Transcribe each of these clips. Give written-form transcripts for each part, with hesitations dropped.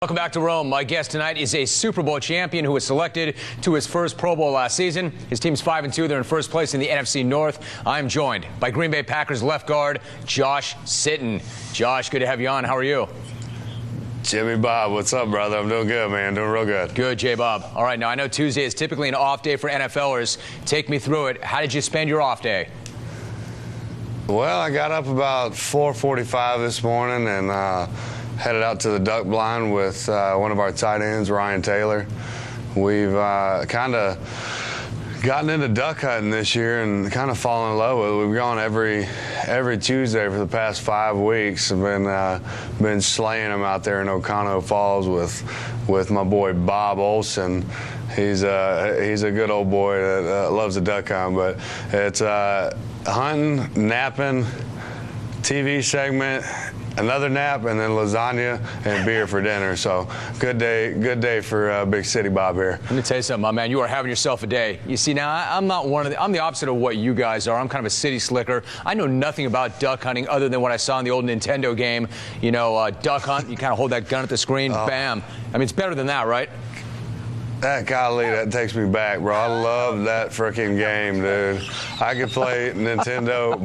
Welcome back to Rome. My guest tonight is a Super Bowl champion who was selected to his first Pro Bowl last season. His team's 5-2. They're in first place in the NFC North. I'm joined by Green Bay Packers left guard Josh Sitton. Josh, good to have you on. How are you? Jimmy Bob, what's up, brother? I'm doing good, man. Doing real good. Good, J-Bob. All right, now I know Tuesday is typically an off day for NFLers. Take me through it. How did you spend your off day? Well, I got up about 4:45 this morning and headed out to the duck blind with one of our tight ends, Ryan Taylor. We've kind of gotten into duck hunting this year and kind of fallen in love with it. We've gone every Tuesday for the past 5 weeks. I've been slaying them out there in Oconto Falls with my boy Bob Olson. He's a good old boy that loves the duck hunt, but it's hunting, napping, TV segment, another nap, and then lasagna and beer for dinner. So good day for Big City Bob here. Let me tell you something, my man. You are having yourself a day. You see, now I'm not one of the. I'm the opposite of what you guys are. I'm kind of a city slicker. I know nothing about duck hunting other than what I saw in the old Nintendo game. You know, duck hunt. You kind of hold that gun at the screen, bam. I mean, it's better than that, right? That takes me back, bro. I love that freaking game, dude. I could play Nintendo,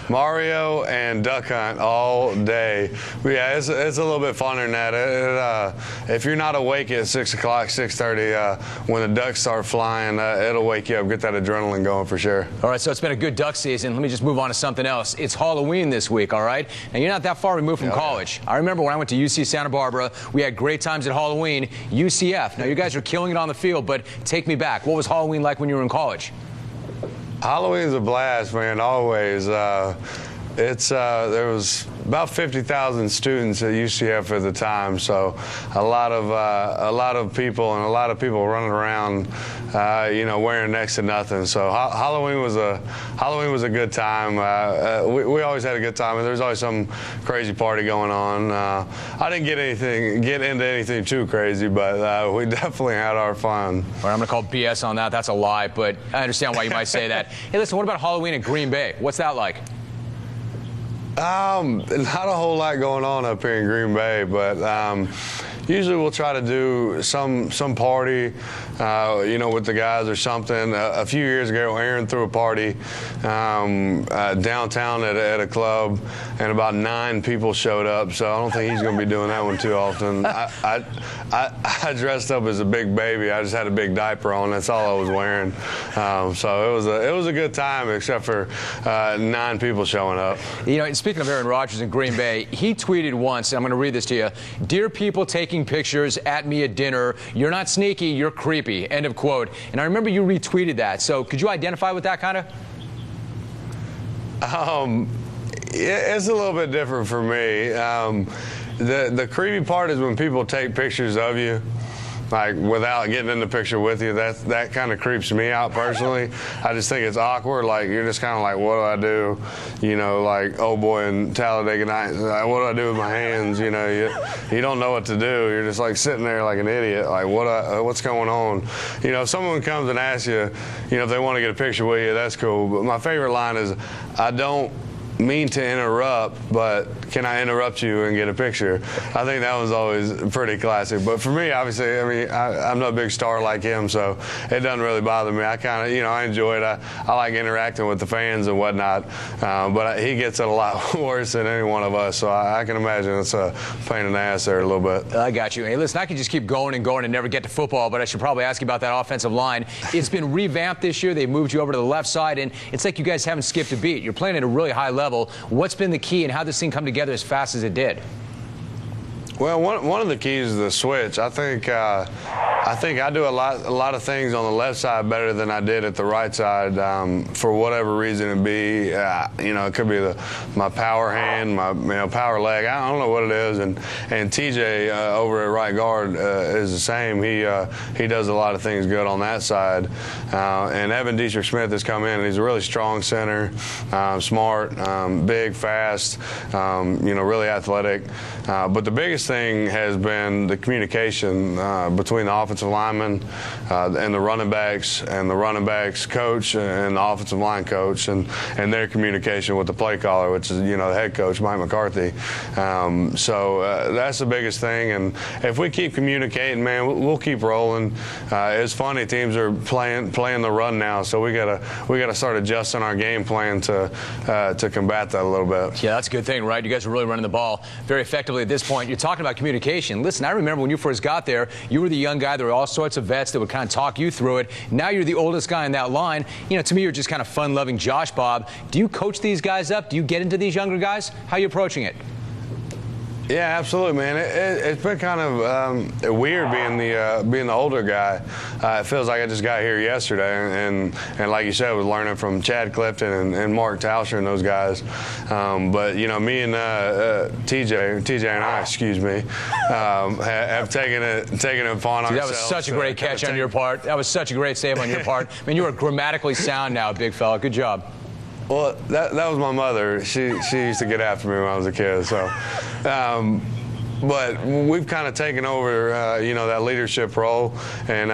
Mario and duck hunt all day. But yeah, it's a little bit funner than that. If you're not awake at 6 o'clock, 6:30, when the ducks start flying, it'll wake you up, get that adrenaline going for sure. All right, so it's been a good duck season. Let me just move on to something else. It's Halloween this week, all right? Now, you're not that far removed from college. I remember when I went to UC Santa Barbara, we had great times at Halloween. UCF. Now, you guys are killing it on the field, but take me back. What was Halloween like when you were in college? Halloween's a blast, man, always. There was about 50,000 students at UCF at the time, so a lot of people running around, wearing next to nothing. So Halloween was a good time. We always had a good time, and there was always some crazy party going on. I didn't get into anything too crazy, but we definitely had our fun. All right, I'm going to call BS on that. That's a lie, but I understand why you might say that. Hey, listen, what about Halloween in Green Bay? What's that like? Not a whole lot going on up here in Green Bay, but usually we'll try to do some party, with the guys or something. A few years ago, Aaron threw a party downtown at a club, and about 9 people showed up. So I don't think he's going to be doing that one too often. I dressed up as a big baby. I just had a big diaper on. That's all I was wearing. So it was a good time, except for 9 people showing up. You know, speaking of Aaron Rodgers in Green Bay, he tweeted once, and I'm going to read this to you: "Dear people taking pictures at me at dinner, you're not sneaky, you're creepy." End of quote. And I remember you retweeted that. So could you identify with that kind of? It's a little bit different for me. The creepy part is when people take pictures of you, like without getting in the picture with you. That kind of creeps me out personally. I just think it's awkward. Like, you're just kind of like, what do I do? Like, oh boy, in Talladega Nights, like, what do I do with my hands? You don't know what to do. You're just like sitting there like an idiot. Like, what's going on? If someone comes and asks you, if they want to get a picture with you, that's cool. But my favorite line is, I don't mean to interrupt, but can I interrupt you and get a picture? I think that was always pretty classic. But for me, obviously, I'm not a big star like him, so it doesn't really bother me. I kind of, I enjoy it. I like interacting with the fans and whatnot, but he gets it a lot worse than any one of us, so I can imagine it's a pain in the ass there a little bit. I got you. Hey, listen, I can just keep going and going and never get to football, but I should probably ask you about that offensive line. It's been revamped this year. They moved you over to the left side, and it's like you guys haven't skipped a beat. You're playing at a really high level. What's been the key, and how did this thing come together as fast as it did? Well, one of the keys is the switch. I think I do a lot of things on the left side better than I did at the right side, for whatever reason it be. It could be my power hand, my power leg. I don't know what it is. And TJ over at right guard is the same. He does a lot of things good on that side. And Evan Dietrich-Smith has come in, and he's a really strong center, smart, big, fast, really athletic. But the biggest thing has been the communication between the offensive offensive linemen and the running backs coach and the offensive line coach and their communication with the play caller, which is, the head coach, Mike McCarthy. So that's the biggest thing. And if we keep communicating, man, we'll keep rolling. It's funny, teams are playing the run now, so we gotta start adjusting our game plan to combat that a little bit. Yeah, that's a good thing, right? You guys are really running the ball very effectively at this point. You're talking about communication. Listen, I remember when you first got there, you were the young guy. There were all sorts of vets that would kind of talk you through it. Now you're the oldest guy in that line. To me, you're just kind of fun-loving Josh Bob. Do you coach these guys up? Do you get into these younger guys? How are you approaching it? Yeah, absolutely, man. It's been kind of weird being the older guy. It feels like I just got here yesterday, and like you said, was learning from Chad Clifton and Mark Tauscher and those guys. But me and TJ and I, excuse me, have taken it upon ourselves. That was such a great catch on your part. That was such a great save on your part. I mean, you are grammatically sound now, big fella. Good job. Well, that was my mother. She used to get after me when I was a kid. So, but we've kind of taken over, that leadership role, and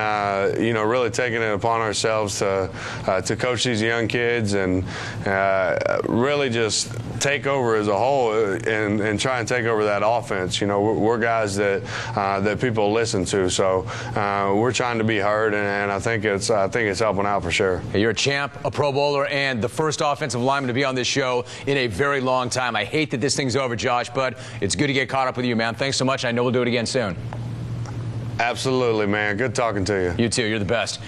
really taking it upon ourselves to coach these young kids and really just take over as a whole and try and take over that offense. We're guys that people listen to, so we're trying to be heard, and I think it's helping out for sure. Hey, you're a champ, a Pro Bowler, and the first offensive lineman to be on this show in a very long time. I hate that this thing's over, Josh, but it's good to get caught up with you, man. Thanks so much. I know we'll do it again soon. Absolutely, man. Good talking to you. You too. You're the best.